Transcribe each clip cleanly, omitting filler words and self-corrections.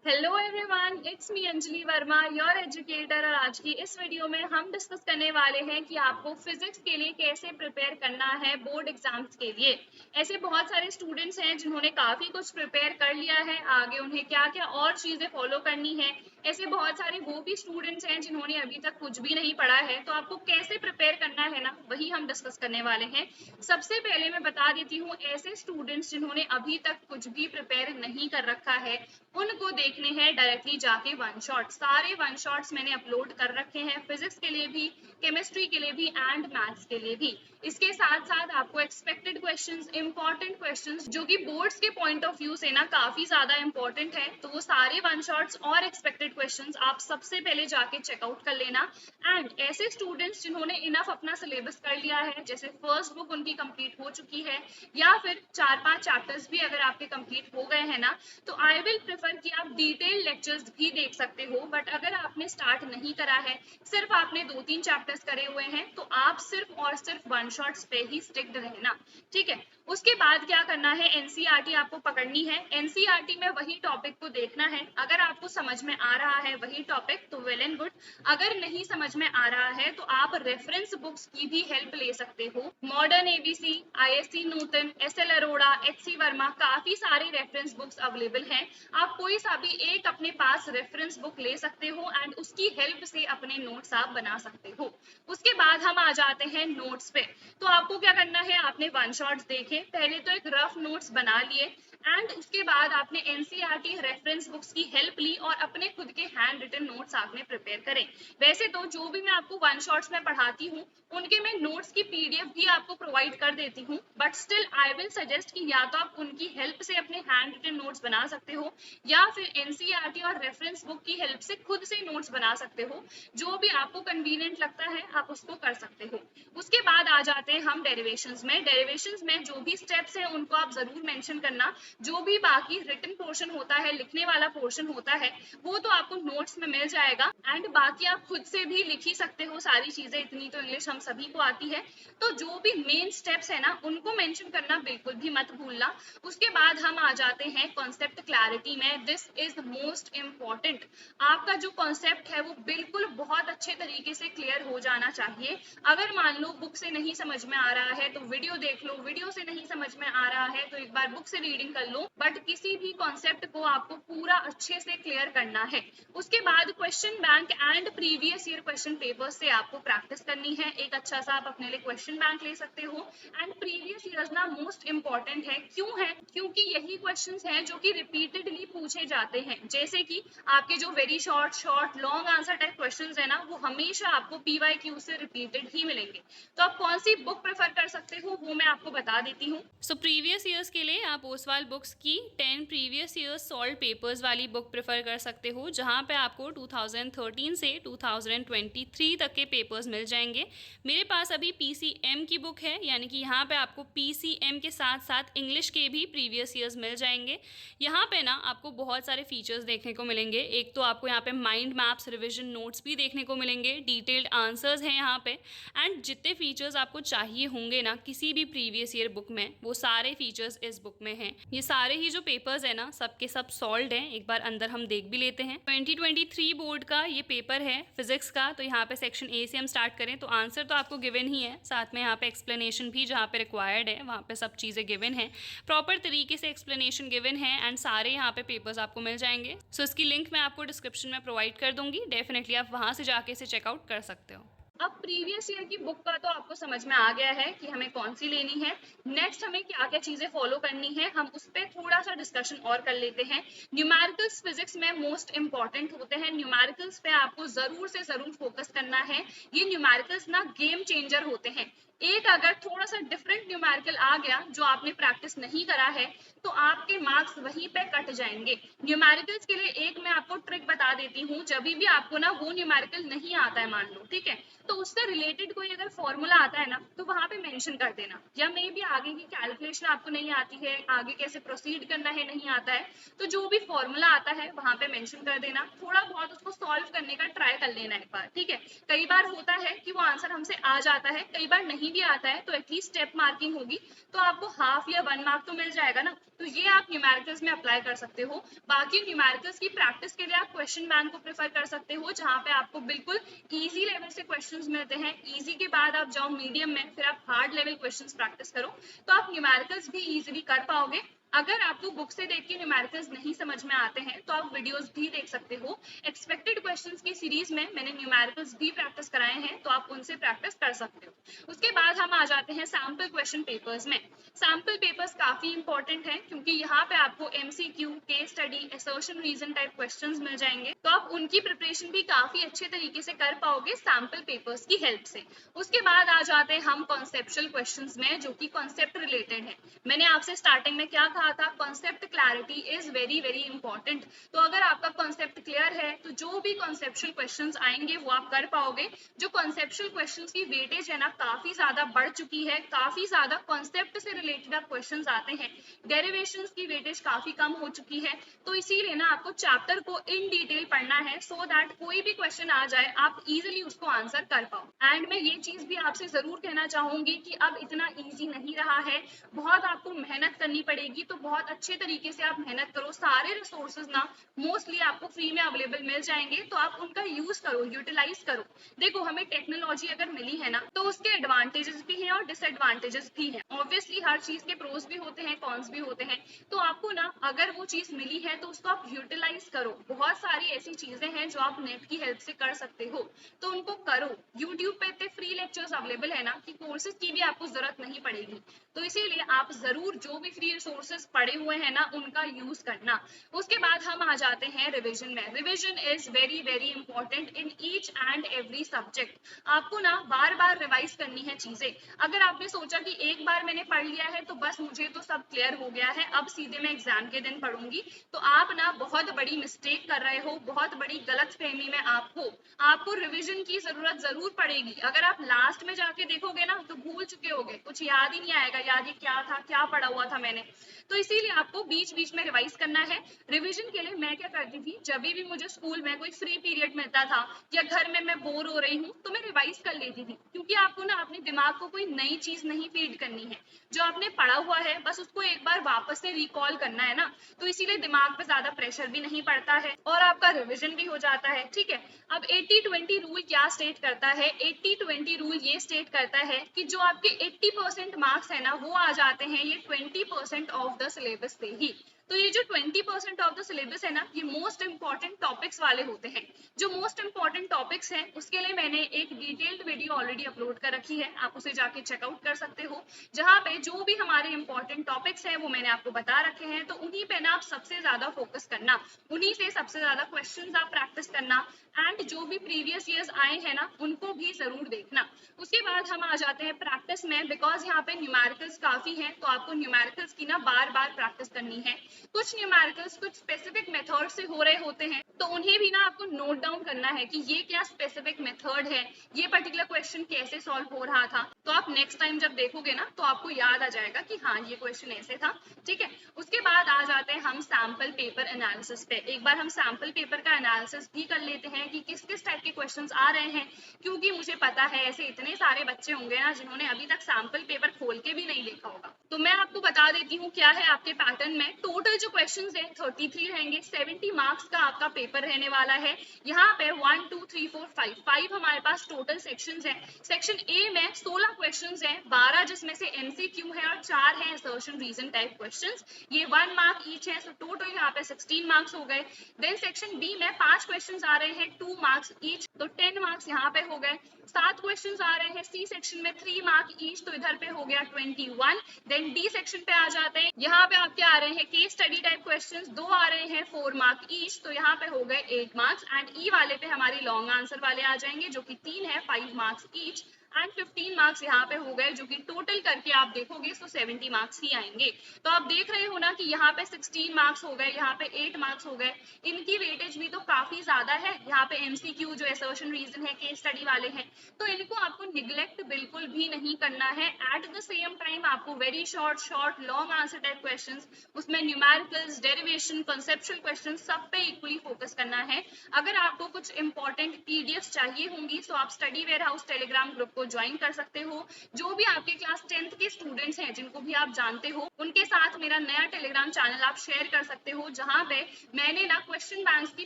Hello everyone, it's me Anjali Verma, your educator. और आज की इस वीडियो में हम डिस्कस करने वाले हैं कि आपको फिजिक्स के लिए कैसे प्रिपेयर करना है बोर्ड एग्जाम्स के लिए। ऐसे बहुत सारे स्टूडेंट्स हैं जिन्होंने काफ़ी कुछ प्रिपेयर कर लिया है, आगे उन्हें क्या क्या और चीज़ें फॉलो करनी है। ऐसे बहुत सारे वो भी स्टूडेंट्स हैं जिन्होंने अभी तक कुछ भी नहीं पढ़ा है, तो आपको कैसे प्रिपेयर करना है ना, वही हम डिस्कस करने वाले हैं। सबसे पहले मैं बता देती हूँ, ऐसे स्टूडेंट्स जिन्होंने अभी तक कुछ भी प्रिपेयर नहीं कर रखा है उनको देखने हैं डायरेक्टली जाके वन शॉट। सारे वन शॉट्स मैंने अपलोड कर रखे हैं, फिजिक्स के लिए भी, केमिस्ट्री के लिए भी एंड मैथ्स के लिए भी। इसके साथ साथ आपको एक्सपेक्टेड क्वेश्चंस, इंपॉर्टेंट क्वेश्चंस जो कि बोर्ड्स के पॉइंट ऑफ व्यू से ना काफी ज्यादा इंपॉर्टेंट है, तो वो सारे वन शॉट्स और एक्सपेक्टेड क्वेश्चंस आप सबसे पहले जाके चेकआउट कर लेना। एंड ऐसे स्टूडेंट्स जिन्होंने इनफ अपना सिलेबस कर लिया है, जैसे फर्स्ट बुक उनकी कंप्लीट हो चुकी है या फिर 4-5 चैप्टर्स भी अगर आपके कंप्लीट हो गए हैं ना, तो आई विल प्रेफर कि आप डिटेल लेक्चर्स भी देख सकते हो। बट अगर आपने स्टार्ट नहीं करा है, सिर्फ आपने 2-3 चैप्टर्स करे हुए हैं, तो आप सिर्फ और सिर्फ वन शॉट्स पे ही स्टिक्ड रहना, ठीक है। उसके बाद क्या करना है, एनसीईआरटी आपको पकड़नी है। एनसीईआरटी में वही टॉपिक को देखना है। अगर आपको समझ में आ रहा है वही टॉपिक तो वेल एंड गुड, अगर नहीं समझ में आ रहा है तो आप रेफरेंस बुक्स की भी हेल्प ले सकते हो। मॉडर्न एबीसी, आईएससी नूतन, एसएल अरोड़ा, एचसी वर्मा, काफी सारे रेफरेंस बुक्स अवेलेबल हैं। आप कोई सा भी एक अपने पास रेफरेंस बुक ले सकते हो एंड उसकी हेल्प से अपने नोट्स आप बना सकते हो। उसके बाद हम आ जाते हैं नोट्स पे। तो आपको क्या करना है, आपने वन शॉट्स देखे, पहले तो एक रफ नोट्स बना लिए एंड उसके बाद आपने एनसीईआरटी रेफरेंस बुक्स की हेल्प ली और अपने खुद के हैंड रिटन नोट्स आपने प्रिपेयर करें। वैसे तो जो भी मैं आपको वन शॉट्स में पढ़ाती हूँ उनके मैं नोट्स की पीडीएफ भी आपको प्रोवाइड कर देती हूँ, but still I will suggest कि या तो आप उनकी हेल्प से अपने हैंड रिटन नोट्स बना सकते हो या फिर एनसीईआरटी और रेफरेंस बुक की हेल्प से खुद से नोट्स बना सकते हो। जो भी आपको कन्वीनियंट लगता है आप उसको कर सकते हो। उसके बाद आ जाते हैं हम डेरिवेशंस में। डेरिवेशंस में जो भी स्टेप्स हैं उनको आप जरूर मेंशन करना। जो भी बाकी रिटन पोर्शन होता है, लिखने वाला पोर्शन होता है, वो तो आपको नोट्स में मिल जाएगा एंड बाकी आप खुद से भी लिख ही सकते हो सारी चीजें, इतनी तो इंग्लिश हम सभी को आती है। तो जो भी मेन स्टेप्स है ना उनको मेंशन करना बिल्कुल भी मत भूलना। उसके बाद हम आ जाते हैं कॉन्सेप्ट क्लैरिटी में। This is most important. आपका जो कॉन्सेप्ट है वो बिल्कुल बहुत अच्छे तरीके से क्लियर हो जाना चाहिए। अगर मान लो बुक से नहीं समझ में आ रहा है तो वीडियो देख लो, वीडियो से नहीं समझ में आ रहा है तो एक बार बुक से रीडिंग कर लो, बट किसी भी कॉन्सेप्ट को आपको पूरा अच्छे से क्लियर करना है। उसके बाद question bank and previous year question paper से आपको प्रैक्टिस करनी है। एक अच्छा सा आप अपने लिए क्वेश्चन बैंक ले सकते हो एंड प्रीवियस ईयर्स ना मोस्ट इंपॉर्टेंट है। क्यों है? क्योंकि यही क्वेश्चंस हैं जो कि रिपीटेडली पूछे जाते हैं। जैसे कि आपके जो very short short long answer type questions है ना, वो हमेशा आपको पीवाईक्यू से रिपीटेड ही मिलेंगे। तो आप कौन सी बुक प्रेफर कर सकते हो वो मैं आपको बता देती हूँ। सो प्रीवियस ईयर्स के लिए आप ओसवाल बुक्स की 10 प्रीवियस ईयर्स सॉल्व पेपर्स वाली बुक प्रेफर कर सकते हो, जहां पे आपको 2013 से 2023 तक के पेपर्स मिल जाएंगे। मेरे पास अभी पीसीएम की बुक है, यानी कि यहाँ पे आपको पीसीएम के साथ साथ इंग्लिश के भी प्रीवियस ईयर्स मिल जाएंगे। यहाँ पे ना आपको बहुत सारे फीचर्स देखने को मिलेंगे। एक तो आपको यहाँ पे माइंड मैप्स, रिविजन नोट्स भी देखने को मिलेंगे, डिटेल्ड आंसर्स हैं यहाँ पे, एंड जितने फीचर्स आपको चाहिए होंगे ना किसी भी प्रीवियस ईयर बुक में, वो सारे फीचर्स इस बुक में हैं। ये सारे ही जो पेपर्स हैं ना, सबके सब सॉल्व्ड हैं। एक बार अंदर हम देख भी लेते हैं। 2023 बोर्ड का ये पेपर है फिजिक्स का। तो यहाँ पे सेक्शन ए से हम स्टार्ट करें तो आंसर तो आपको गिवन ही है, साथ में यहाँ पे एक्सप्लेनेशन भी जहाँ पे रिक्वायर्ड है वहाँ पे सब चीज़ें गिवन है, प्रॉपर तरीके से एक्सप्लेनेशन गिवन है एंड सारे यहाँ पे पेपर्स आपको मिल जाएंगे। सो इसकी लिंक मैं आपको डिस्क्रिप्शन में प्रोवाइड कर दूंगी, डेफिनेटली आप वहाँ से जाके इसे चेकआउट कर सकते हो। अब प्रीवियस ईयर की बुक का तो आपको समझ में आ गया है कि हमें कौन सी लेनी है। नेक्स्ट हमें क्या क्या चीजें फॉलो करनी है, हम उस पर थोड़ा सा डिस्कशन और कर लेते हैं। न्यूमेरिकल्स फिजिक्स में मोस्ट इंपॉर्टेंट होते हैं। न्यूमेरिकल्स पे आपको जरूर से जरूर फोकस करना है। ये न्यूमेरिकल्स ना गेम चेंजर होते हैं। एक अगर थोड़ा सा डिफरेंट न्यूमेरिकल आ गया जो आपने प्रैक्टिस नहीं करा है तो आपके मार्क्स वहीं पे कट जाएंगे। न्यूमेरिकल्स के लिए एक मैं आपको ट्रिक बता देती हूँ। जब भी आपको ना वो न्यूमेरिकल नहीं आता है मान लो, ठीक है, तो उससे रिलेटेड कोई अगर फॉर्मूला आता है ना तो वहां पे मेंशन कर देना, या मे भी आगे की कैलकुलेशन आपको नहीं आती है, आगे कैसे प्रोसीड करना है नहीं आता है, तो जो भी फॉर्मूला आता है वहां पे मेंशन कर देना, थोड़ा बहुत उसको सॉल्व करने का ट्राई कर लेना एक बार, ठीक है। कई बार होता है कि वो आंसर हमसे आ जाता है, कई बार नहीं भी आता है, तो एटलीस्ट स्टेप मार्किंग होगी तो आपको हाफ या 1 मार्क तो मिल जाएगा ना। तो ये आप न्यूमेरिकल्स में अप्लाई कर सकते हो। बाकी न्यूमेरिकल्स की प्रैक्टिस के लिए आप क्वेश्चन बैंक को प्रेफर कर सकते हो, जहाँ पे आपको बिल्कुल इजी लेवल से क्वेश्चंस मिलते हैं। इजी के बाद आप जाओ मीडियम में, फिर आप हार्ड लेवल क्वेश्चंस प्रैक्टिस करो, तो आप न्यूमेरिकल्स भी इजीली कर पाओगे। अगर आपको बुक से देख के न्यूमेरिकल्स नहीं समझ में आते हैं तो आप वीडियोस भी देख सकते हो। एक्सपेक्टेड क्वेश्चंस की सीरीज में मैंने न्यूमेरिकल्स भी प्रैक्टिस कराए हैं, तो आप उनसे प्रैक्टिस कर सकते हो। उसके बाद हम आ जाते हैं सैम्पल क्वेश्चन पेपर्स में। सैम्पल पेपर्स काफी इंपॉर्टेंट हैं क्योंकि यहाँ पे आपको MCQ, case study, assertion reason type questions मिल जाएंगे, तो आप उनकी प्रिपरेशन भी काफी अच्छे तरीके से कर पाओगे सैम्पल पेपर्स की हेल्प से। उसके बाद आ जाते हैं हम कॉन्सेप्चुअल क्वेश्चंस में, जो कि कॉन्सेप्ट रिलेटेड है। मैंने आपसे स्टार्टिंग में क्या कहा था, concept clarity is very very important. तो अगर आपका कॉन्सेप्ट क्लियर है तो जो भी कॉन्सेप्चुअल क्वेश्चंस आएंगे वो आप कर पाओगे। जो कॉन्सेप्चुअल क्वेश्चंस की वेटेज है ना काफी ज्यादा बढ़ चुकी है, काफी ज्यादा कॉन्सेप्ट से रिलेटेड अब क्वेश्चंस आते हैं, डेरिवेशंस की वेटेज काफी कम हो चुकी है। तो इसीलिए ना आपको चैप्टर को इन डिटेल पढ़ना है, सो दैट कोई भी क्वेश्चन आ जाए आप इजीली उसको आंसर कर पाओ। एंड मैं ये चीज भी आपसे जरूर कहना चाहूंगी कि अब इतना इजी नहीं रहा है, बहुत आपको मेहनत करनी पड़ेगी, तो बहुत अच्छे तरीके से आप मेहनत करो। सारे रिसोर्सेज ना मोस्टली आपको फ्री में अवेलेबल मिल जाएंगे, तो आप उनका यूज करो, यूटिलाइज करो। देखो, हमें टेक्नोलॉजी अगर मिली है ना तो उसके एडवांटेजेस भी हैं और डिसएडवांटेजेस भी हैं। ऑब्वियसली हर चीज के प्रोज भी होते हैं, कॉन्स भी होते हैं, तो आपको ना अगर वो चीज मिली है तो उसको आप यूटिलाइज करो। बहुत सारी ऐसी चीजें हैं जो आप नेट की हेल्प से कर सकते हो, तो उनको करो। यूट्यूब पे इतने फ्री लेक्चर्स अवेलेबल है ना कि कोर्सेज की भी आपको जरूरत नहीं पड़ेगी, तो इसीलिए आप जरूर जो भी फ्री रिसोर्सेज पड़े हुए हैं ना उनका यूज करना। उसके बाद हम आ जाते हैं रिविजन में। Revision is very very important in each and every subject. आपको ना बार बार रिवाइज करनी है चीजें। अगर आपने सोचा कि एक बार मैंने पढ़ लिया है तो बस मुझे तो सब क्लियर हो गया है, अब सीधे मैं एग्जाम के दिन पढ़ूंगी, तो आप ना बहुत बड़ी मिस्टेक कर रहे हो, बहुत बड़ी गलत फहमी में आप हो। आपको रिविजन की जरूरत जरूर पड़ेगी। अगर आप लास्ट में जाके देखोगे ना तो भूल चुके होगे, कुछ याद ही नहीं आएगा, याद ये क्या था, क्या पढ़ा हुआ था मैंने। तो इसीलिए आपको बीच बीच में रिवाइज करना है। रिवीजन के लिए मैं क्या करती थी, जब भी मुझे स्कूल में कोई फ्री पीरियड मिलता था या घर में मैं बोर हो रही हूँ तो मैं रिवाइज कर लेती थी, क्योंकि आपको ना अपने दिमाग को कोई नई चीज नहीं फीड करनी है। जो आपने पढ़ा हुआ है बस उसको एक बार वापस से रिकॉल करना है ना, तो इसीलिए दिमाग पे ज्यादा प्रेशर भी नहीं पड़ता है और आपका रिविजन भी हो जाता है, ठीक है। अब 80-20 रूल क्या स्टेट करता है? 80-20 रूल ये स्टेट करता है कि जो आपके 80% मार्क्स है ना वो आ जाते हैं ये 20% ऑफ द सिलेबस से ही। तो ये जो 20% ऑफ द सिलेबस है ना, ये मोस्ट इंपॉर्टेंट टॉपिक्स वाले होते हैं। जो मोस्ट इंपॉर्टेंट टॉपिक्स हैं उसके लिए मैंने एक डिटेल्ड वीडियो ऑलरेडी अपलोड कर रखी है, आप उसे जाके चेकआउट कर सकते हो, जहाँ पे जो भी हमारे इंपॉर्टेंट टॉपिक्स हैं वो मैंने आपको बता रखे हैं। तो उन्हीं पे ना आप सबसे ज्यादा फोकस करना, उन्हीं से सबसे ज्यादा क्वेश्चंस आप प्रैक्टिस करना, एंड जो भी प्रीवियस ईयर्स आए हैं ना उनको भी जरूर देखना। उसके बाद हम आ जाते हैं प्रैक्टिस में। बिकॉज यहाँ पे न्यूमेरिकल्स काफी हैं तो आपको न्यूमेरिकल्स की ना बार बार प्रैक्टिस करनी है। कुछ न्यूमेरिकल्स कुछ स्पेसिफिक मेथड से हो रहे होते हैं, तो उन्हें भी ना आपको नोट डाउन करना है कि ये क्या स्पेसिफिक मेथड है, ये पर्टिकुलर क्वेश्चन कैसे सॉल्व हो रहा था। तो आप नेक्स्ट टाइम जब देखोगे ना तो आपको याद आ जाएगा कि हाँ ये क्वेश्चन ऐसे था, ठीक है। उसके बाद आ जाते हैं हम सैम्पल पेपर एनालिसिस पे। एक बार हम सैम्पल पेपर का एनालिसिस भी कर लेते हैं कि किस किस टाइप के क्वेश्चंस आ रहे हैं, क्योंकि मुझे पता है ऐसे इतने सारे बच्चे होंगे ना जिन्होंने अभी तक सैम्पल पेपर खोल के भी नहीं देखा होगा। तो मैं आपको बता देती हूँ क्या है आपके पैटर्न में। टोटल जो क्वेश्चंस हैं 33 रहेंगे, 70 मार्क्स का आपका पेपर रहने वाला है। यहाँ पे 1 2 3 4 5 हमारे पास टोटल सेक्शंस हैं। सेक्शन ए में 16 क्वेश्चंस हैं, 12 जिसमें से एमसीक्यू है और 4 हैं असर्शन रीजन टाइप क्वेश्चंस, ये 1 मार्क ईच है, सो टोटल यहाँ पे 16 मार्क्स हो गए। देन सेक्शन बी में 5 क्वेश्चंस आ रहे हैं 2 मार्क्स ईच, तो 10 मार्क्स यहाँ पे हो गए। 7 क्वेश्चंस आ रहे हैं सी सेक्शन में 3 मार्क ईच, तो इधर पे हो गया 21। देन डी सेक्शन पे आ जाते हैं, यहाँ पे आपके आ रहे हैं केस स्टडी टाइप क्वेश्चंस, 2 आ रहे हैं 4 मार्क ईच, तो यहाँ पे हो गए 8 मार्क्स। एंड ई वाले पे हमारे लॉन्ग आंसर वाले आ जाएंगे जो कि 3 है 5 मार्क्स ईच। एंड 15 मार्क्स यहाँ पे हो गए, जो कि टोटल करके आप देखोगे तो 70 मार्क्स ही आएंगे। तो आप देख रहे हो ना कि यहाँ पे 16 मार्क्स हो गए, यहाँ पे 8 मार्क्स हो गए, इनकी वेटेज भी तो काफी ज्यादा है। यहाँ पे एमसीक्यू जो असर्शन रीजन है, केस स्टडी वाले हैं, तो इनको आपको निग्लेक्ट बिल्कुल भी नहीं करना है। एट द सेम टाइम आपको very short short long answer type questions, उसमें न्यूमेरिकल्स, डेरिवेशन, कॉन्सेप्चुअल क्वेश्चन, सब पे इक्वली फोकस करना है। अगर आपको कुछ इंपॉर्टेंट पीडीएफ चाहिए होंगी तो आप study warehouse telegram group को ज्वाइन कर सकते हो। जो भी आपके क्लास 10th के स्टूडेंट्स हैं, जिनको भी आप जानते हो, उनके साथ मेरा नया टेलीग्राम चैनल आप शेयर कर सकते हो, जहां पे मैंने ना क्वेश्चन बैंक्स की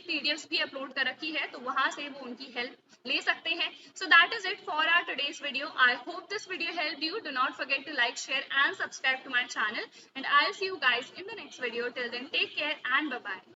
पीडीएफ भी अपलोड कर रखी है, तो वहां से वो उनकी हेल्प ले सकते हैं। So that is it for our today's video. I hope this video help you. Do not forget to like, share and subscribe to my channel, and I'll see you guys in the next video. Till then, take care and bye bye.